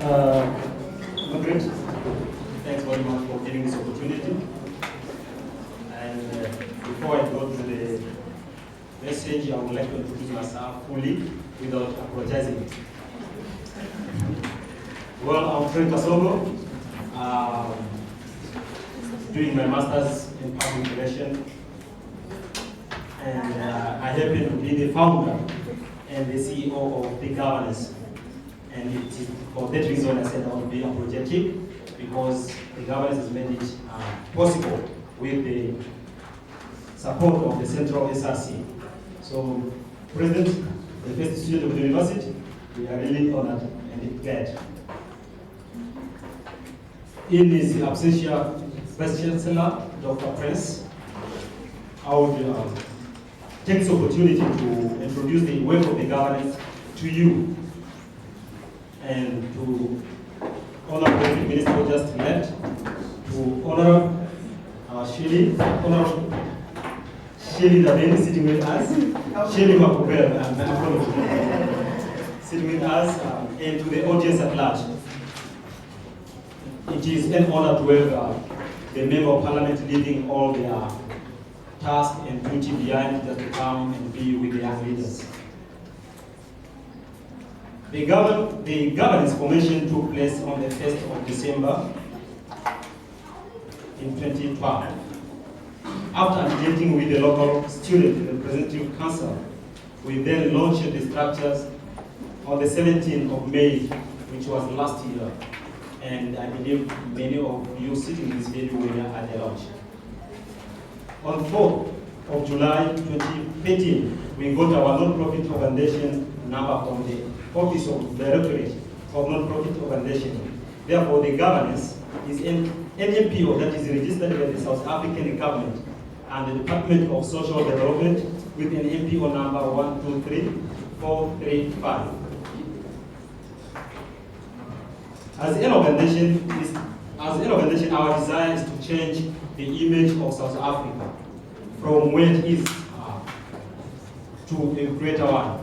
Margaret, thanks very much for giving this opportunity. And before I go to the message, I would like to introduce myself fully without apologizing. Well, I'm Friend Kassongo, doing my master's in public relations, and I happen to be the founder and the CEO of Big Governance. And it is for that reason I said I will be apologetic, because the governance has made it possible with the support of the Central SRC. So, President, the first student of the university, we are really honored and glad. In his absentia, Vice Chancellor, Dr. Prince, I would take this opportunity to introduce the work of the governance to you, and to honor the Minister who just left, to honor Shirley Dabeni sitting with us, Shirley Makubel, sitting with us, and to the audience at large. It is an honor to have the Member of Parliament leading all their tasks and duty behind, just to come and be with the young leaders. The governance formation took place on the 1st of December in 2012. After engaging with the local student representative council, we then launched the structures on the 17th of May, which was last year. And I believe many of you sitting in this video were at the launch. On 4th of July 2013, we got our non-profit organization number from the Office of Directorate of Non-Profit Organization. Therefore, the governance is an NPO that is registered by the South African government and the Department of Social Development with an NPO number 123435. As an organization, our desire is to change the image of South Africa from where it is to a greater one,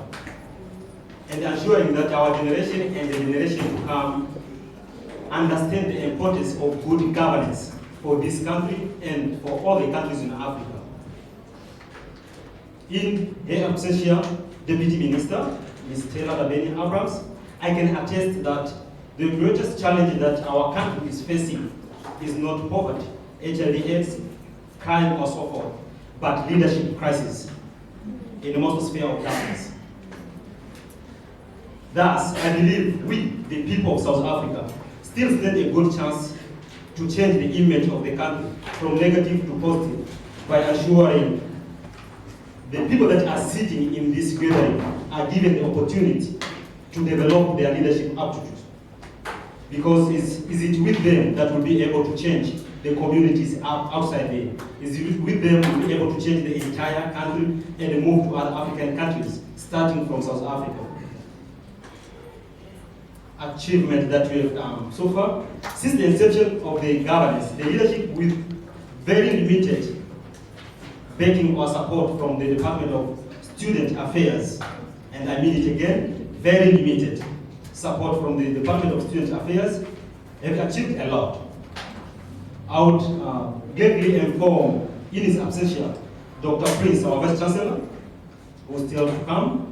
and ensuring that our generation and the generation to come understand the importance of good governance for this country and for all the countries in Africa. In her absentia, Deputy Minister, Ms. Taylor Dabeni Abrams, I can attest that the greatest challenge that our country is facing is not poverty, HIV/AIDS, crime or so forth, but leadership crisis in the most sphere of governance. Thus, I believe we, the people of South Africa, still stand a good chance to change the image of the country from negative to positive by ensuring the people that are sitting in this gathering are given the opportunity to develop their leadership aptitude. Because is it with them that will be able to change the communities outside there? Is it with them will be able to change the entire country and move to other African countries, starting from South Africa? Achievement that we have so far. Since the inception of the governance, the leadership with very limited backing or support from the Department of Student Affairs, and I mean it again, very limited support from the Department of Student Affairs, have achieved a lot. I would gladly inform in his absentia, Dr. Prince, our Vice Chancellor, who is still to come,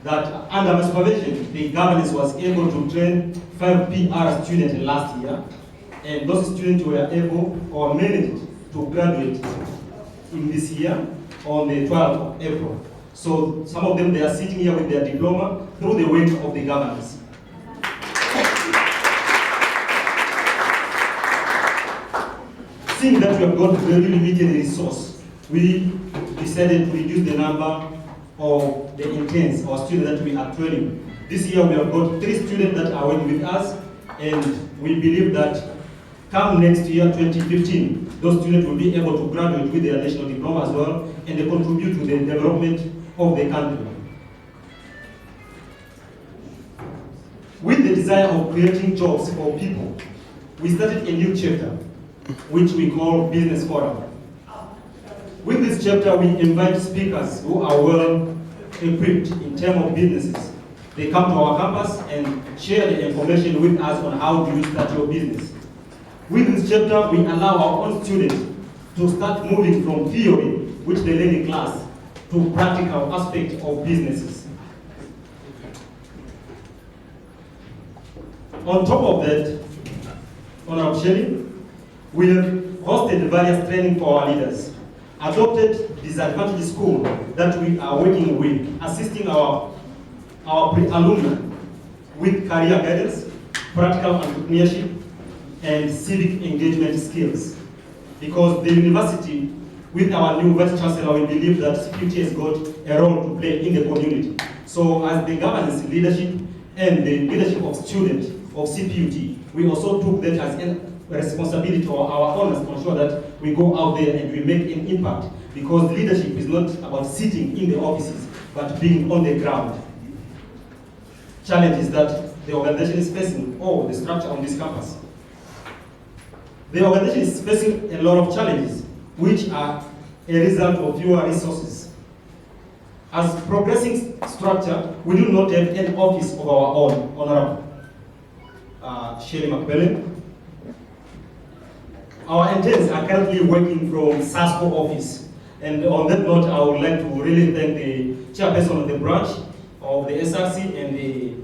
that under my supervision, the governance was able to train 5 PR students last year, and those students were able or managed to graduate in this year on the 12th of April. So some of them, they are sitting here with their diploma through the work of the governance. Seeing that we have got very limited resource, we decided to reduce the number of the interns or students that we are training. This year we have got 3 students that are working with us, and we believe that come next year, 2015, those students will be able to graduate with their national diploma as well, and they contribute to the development of the country. With the desire of creating jobs for people, we started a new chapter, which we call Business Forum. With this chapter, we invite speakers who are well equipped in terms of businesses They come to our campus and share the information with us on how to start your business. With this chapter, we allow our own students to start moving from theory, which they learn in class, to practical aspect of businesses. On top of that, Honorable Shelley, we have hosted various training for our leaders, adopted disadvantaged school that we are working with, assisting our alumni with career guidance, practical entrepreneurship, and civic engagement skills. Because the university, with our new Vice Chancellor, we believe that CPUT has got a role to play in the community. So as the governance leadership and the leadership of students of CPUT, we also took that as a responsibility or our honors to ensure that we go out there and we make an impact. Because leadership is not about sitting in the offices, but being on the ground. Challenges that the organization is facing, or the structure on this campus. The organization is facing a lot of challenges, which are a result of fewer resources. As progressing structure, we do not have an office of our own, Honorable Shelley McBellen. Our interns are currently working from SASCO office. And on that note, I would like to really thank the chairperson of the branch of the SRC and the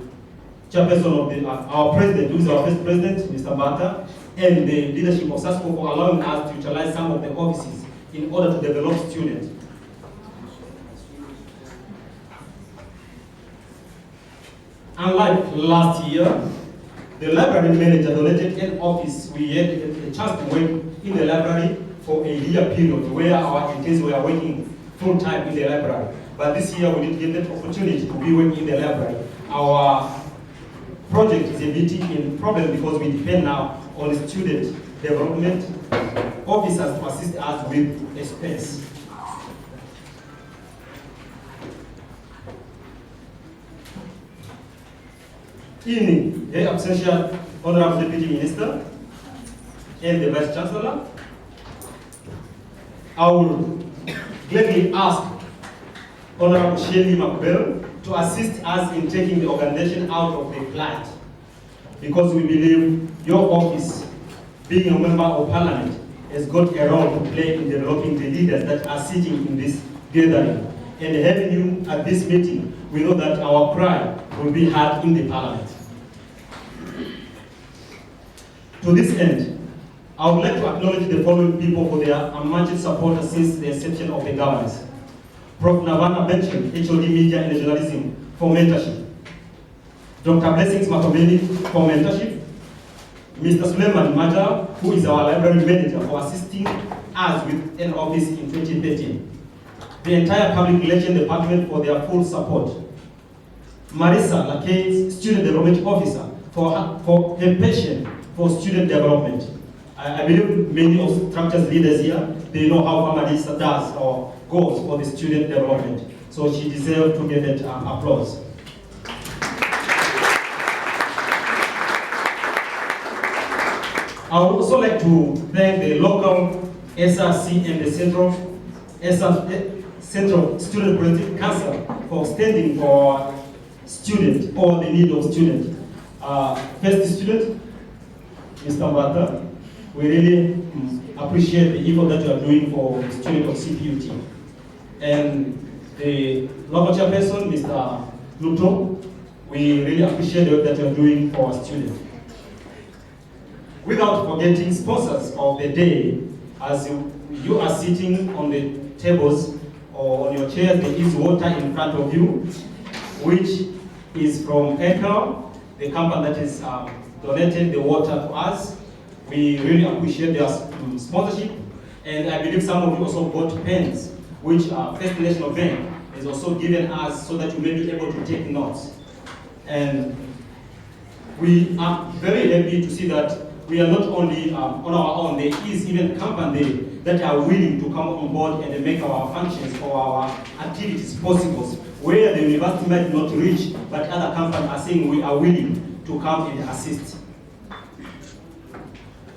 chairperson of our president, who is our first president, Mr. Mata, and the leadership of SASCO for allowing us to utilize some of the offices in order to develop students. Unlike last year, the library manager donated an office. We had a chance to work in the library for a year period where our interns were working full time in the library. But this year we didn't get that opportunity to be working in the library. Our project is a bit in problem because we depend now on student development officers to assist us with a space. In the absentia, Honorable Deputy Minister and the Vice Chancellor, I will gladly ask Honorable Shelley McBell to assist us in taking the organization out of the plight, because we believe your office, being a member of Parliament, has got a role to play in developing the leaders that are sitting in this gathering. And having you at this meeting, we know that our cry will be heard in the Parliament. To this end, I would like to acknowledge the following people for their unmatched support since the inception of the governance. Prof. Navana Benchin, HOD Media and Journalism, for mentorship. Dr. Blessings Matomeni for mentorship. Mr. Suleiman Maja, who is our library manager, for assisting us with an office in 2013. The entire Public Relations Department for their full support. Marissa Lakay, Student Development Officer, for her passion for student development. I believe many of structures leaders here, they know how Marissa does or goes for the student development. So she deserves to get that applause. I would also like to thank the local SRC and the Central Student Project Council for standing for students or the need of students. First student, Mr. Mbata, we really appreciate the effort that you are doing for the student of CPUT. And the local chairperson, Mr. Luto, we really appreciate the work that you are doing for our students. Without forgetting sponsors of the day, as you are sitting on the tables or on your chairs, there is water in front of you, which is from ECHO, the company that is donated the water to us. We really appreciate their sponsorship, and I believe some of you also got pens, which First National Bank has also given us so that you may be able to take notes. And we are very happy to see that we are not only on our own, there is even companies that are willing to come on board and make our functions or our activities possible, where the university might not reach, but other companies are saying we are willing to come and assist.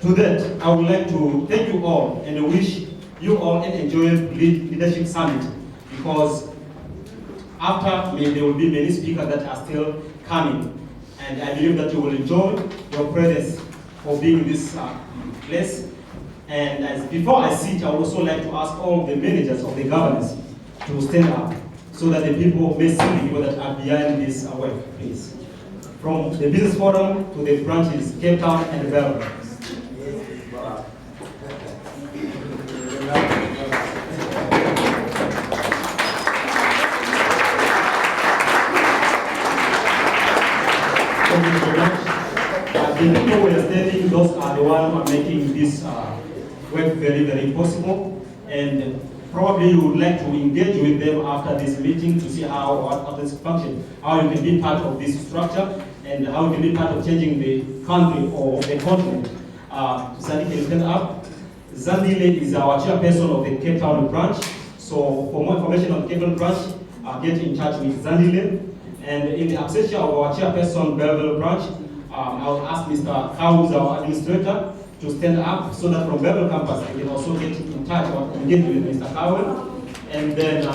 To that, I would like to thank you all and wish you all an enjoyable leadership summit, because after me, there will be many speakers that are still coming. And I believe that you will enjoy your presence for being in this place. And before I sit, I would also like to ask all the managers of the governors to stand up so that the people may see the people that are behind this work, please. From the business forum to the branches, Cape Town and Belgium. Thank you very much. The people we are stating, those are the ones who are making this work very, very possible. And probably you would like to engage with them after this meeting to see how this function, how you can be part of this structure, and how you can be part of changing the country or the continent. Zandi, can you stand up? Zandile is our chairperson of the Cape Town branch. So for more information on the Cape Town branch, get in touch with Zandile. And in the absence of our chairperson, Belleville branch, I will ask Mr. House, our administrator, to stand up so that from Belleville campus they can also get in touch or engage with Mr. Howell. And then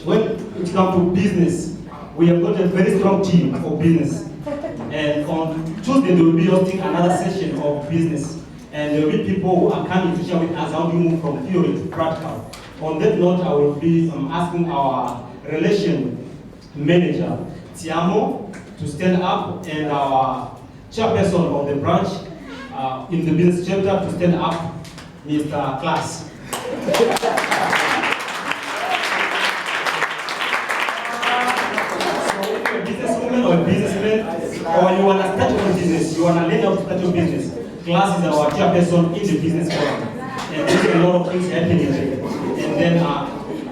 when it comes to business, we have got a very strong team for business. And on Tuesday, they will be hosting another session of business. And there will be people who are coming to share with us how we move from theory to practical. On that note, I will be asking our relation manager, Tiamo, to stand up, and our chairperson of the branch in the business chapter to stand up, Mr. Class. So if you're a businesswoman or a businessman, or you want to start your business, you want to learn how to start your business, Class is our chairperson in the business forum. And there's a lot of things happening there. And then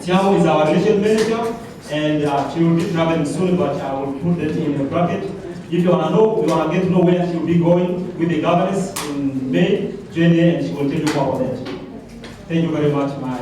Tiamo is our relation manager, and she will be traveling soon, but I will put that in the bracket. If you want to know, you want to get to know where she will be going with the governors in May, join her and she will tell you more about that. Thank you very much, my